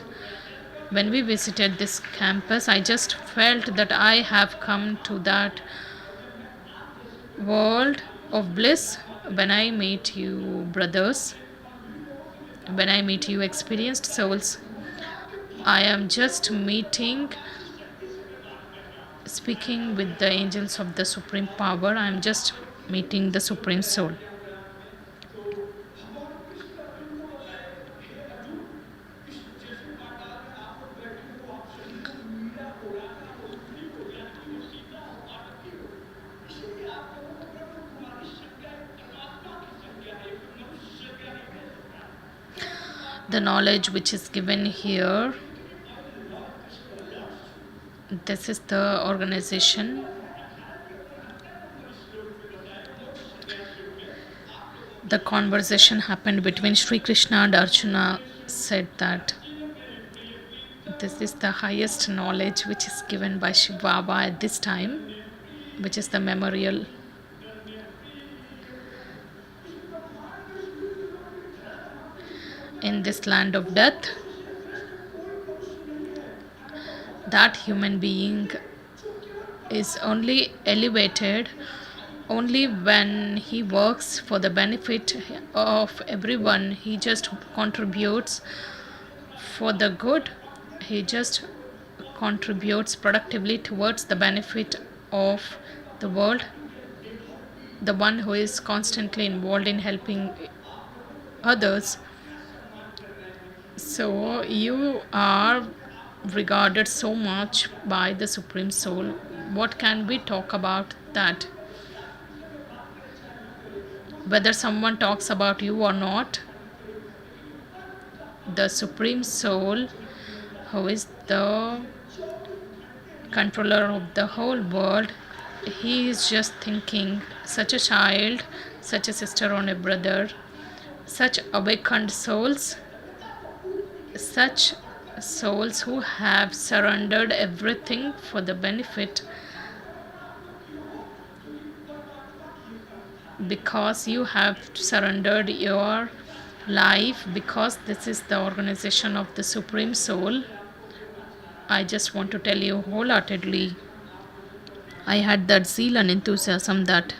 this campus, I just felt that I have come to that world of bliss. When I meet you brothers, when I meet you experienced souls, I am just speaking with the angels of the supreme power. I am just meeting the supreme soul. The knowledge which is given here, this is the organization. The conversation happened between Sri Krishna and Arjuna, said that this is the highest knowledge which is given by Shiv Baba at this time, which is the memorial. in this land of death, that human being is only elevated only when he works for the benefit of everyone. He just contributes for the good. He just contributes productively towards the benefit of the world. The one who is constantly involved in helping others. So you are regarded so much by the Supreme Soul. What can we talk about that? Whether someone talks about you or not, the Supreme Soul, who is the controller of the whole world, he is just thinking, such a child, such a sister or a brother, such awakened souls, such souls who have surrendered everything for the benefit, because you have surrendered your life, because this is the organization of the Supreme Soul. I just want to tell you wholeheartedly, I had that zeal and enthusiasm that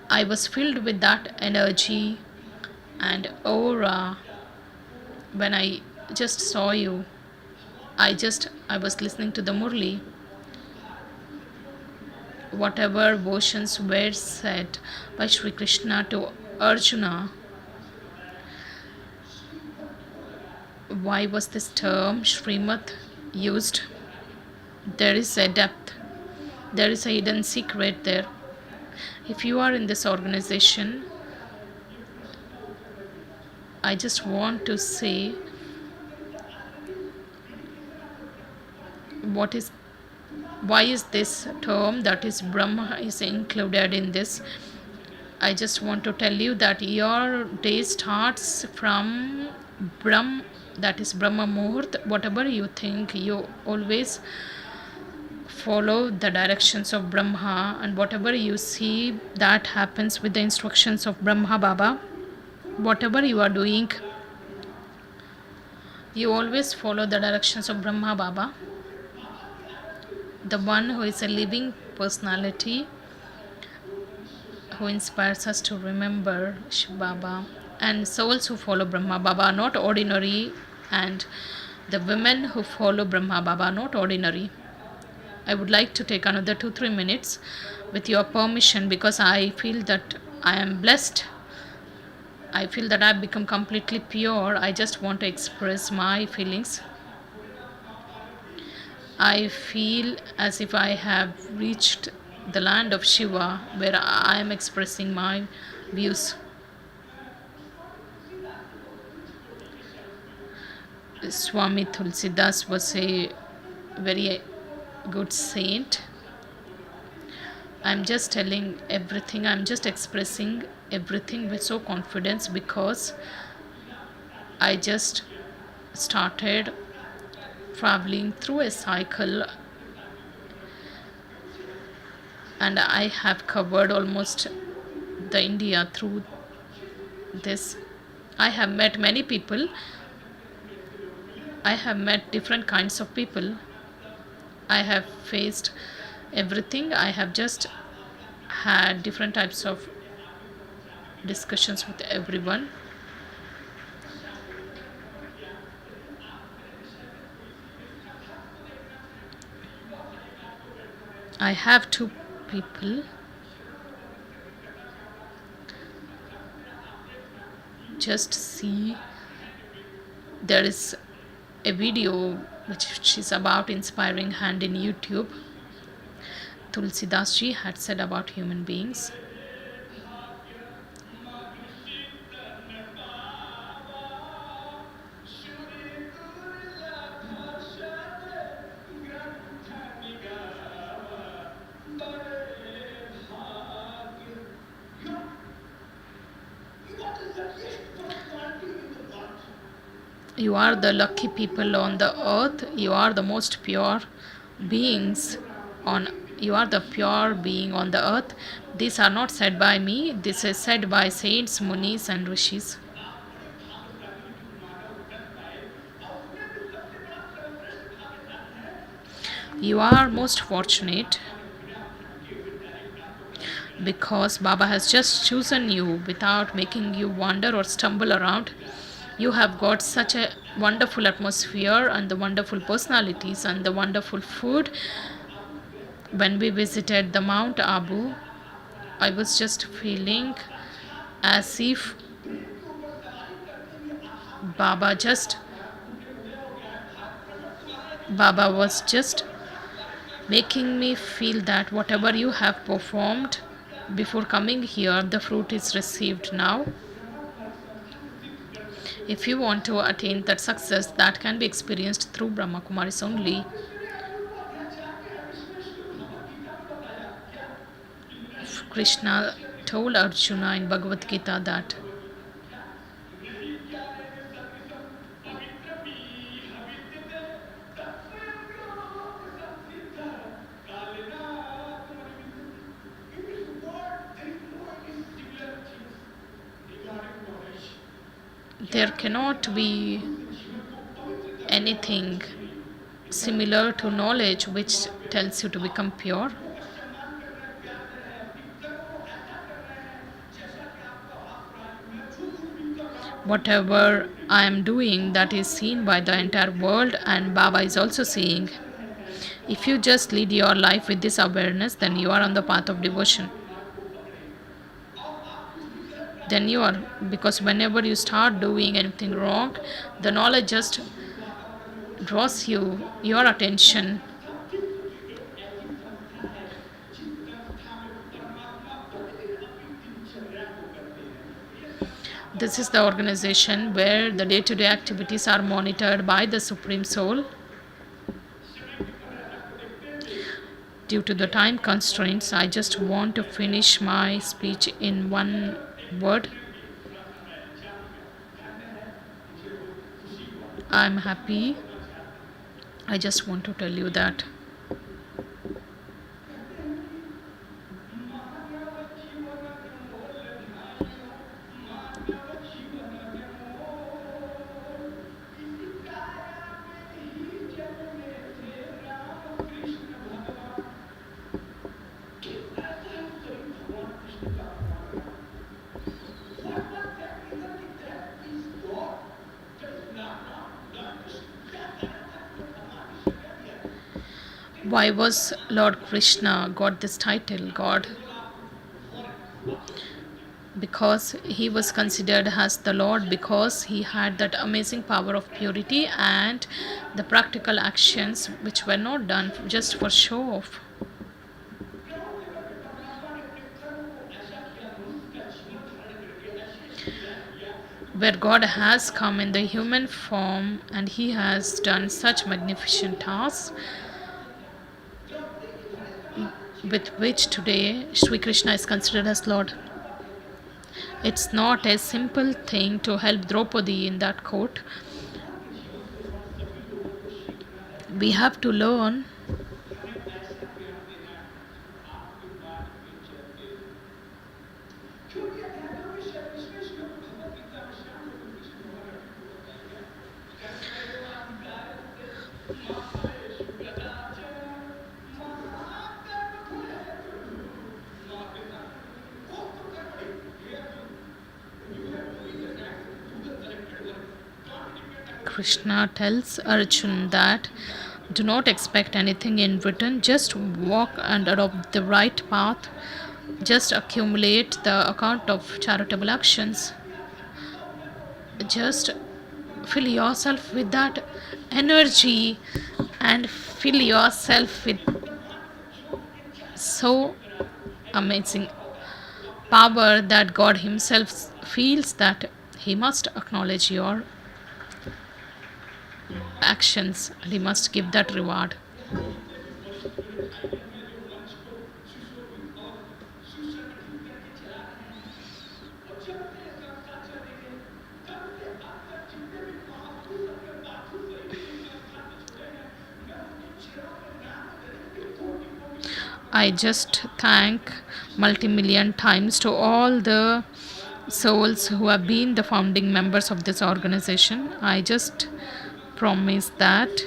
I was filled with that energy and aura when I just saw you. I was listening to the Murli. Whatever versions were said by Sri Krishna to Arjuna, why was this term Srimad used? There is a depth, there is a hidden secret there. If you are in this organization, I just want to say, why is this term, that is Brahma, is included in this? I just want to tell you that your day starts from Brahm, that is Brahma Muhurt. Whatever you think, you always follow the directions of Brahma, and whatever you see, that happens with the instructions of Brahma Baba. Whatever you are doing, you always follow the directions of Brahma Baba, the one who is a living personality, who inspires us to remember Shiv Baba. And souls who follow Brahma Baba are not ordinary, and the women who follow Brahma Baba are not ordinary. I would like to take another 2-3 minutes with your permission, because I feel that I am blessed. I feel that I've become completely pure. I just want to express my feelings. I feel as if I have reached the land of Shiva, where I am expressing my views. Swami Tulsidas was a very good saint. I'm just telling everything, I'm just expressing everything with so confidence, because I just started traveling through a cycle, and I have covered almost the India through this. I have met many people. I have met different kinds of people. I have faced everything. I have just had different types of discussions with everyone. I have 2 people. Just see, there is a video which is about inspiring hand in YouTube. Tulsidas ji had said about human beings. You are the lucky people on the earth. You are the most pure beings on You are the pure being on the earth. These are not said by me, this is said by saints, munis, and rishis. You are most fortunate because Baba has just chosen you without making you wander or stumble around. You have got such a wonderful atmosphere and the wonderful personalities and the wonderful food. When we visited the Mount Abu, I was just feeling as if Baba just Baba was just making me feel that whatever you have performed before coming here, the fruit is received now. If you want to attain that success, that can be experienced through Brahma Kumaris only. Krishna told Arjuna in Bhagavad Gita that there cannot be anything similar to knowledge which tells you to become pure. Whatever I am doing, that is seen by the entire world, and Baba is also seeing. If you just lead your life with this awareness, then you are on the path of devotion. Then you are, because whenever you start doing anything wrong, the knowledge just draws your attention. This is the organization where the day-to-day activities are monitored by the Supreme Soul. Due to the time constraints, I just want to finish my speech in one word. I'm happy. I just want to tell you that why was Lord Krishna got this title, God? Because he was considered as the Lord, because he had that amazing power of purity and the practical actions which were not done just for show off. Where God has come in the human form and he has done such magnificent tasks with which today Sri Krishna is considered as Lord. It's not a simple thing to help Draupadi in that court. We have to learn Krishna tells Arjuna that do not expect anything in return, just walk and adopt the right path, just accumulate the account of charitable actions, just fill yourself with that energy and fill yourself with so amazing power that God himself feels that he must acknowledge your actions and he must give that reward. I just thank multi-million times to all the souls who have been the founding members of this organization. I just promise that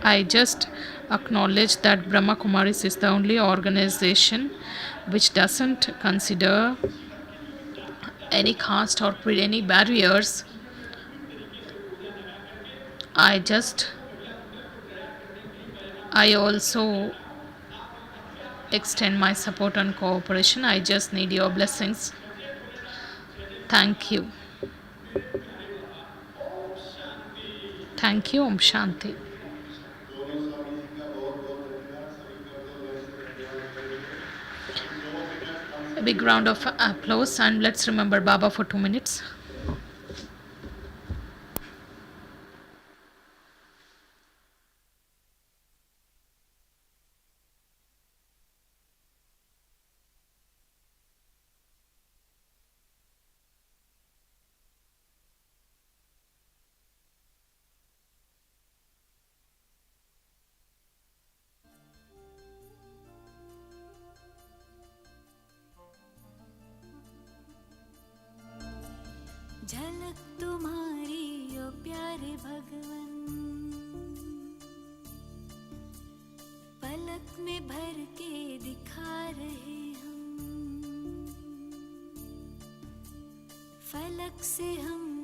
I just acknowledge that Brahma Kumaris is the only organization which doesn't consider any caste or any barriers. I also extend my support and cooperation. I just need your blessings. Thank you. Thank you. Om Shanti. A big round of applause, and let's remember Baba for 2 minutes. झलक तुम्हारी ओ प्यारे भगवन, पलक में भर के दिखा रहे हम, फलक से हम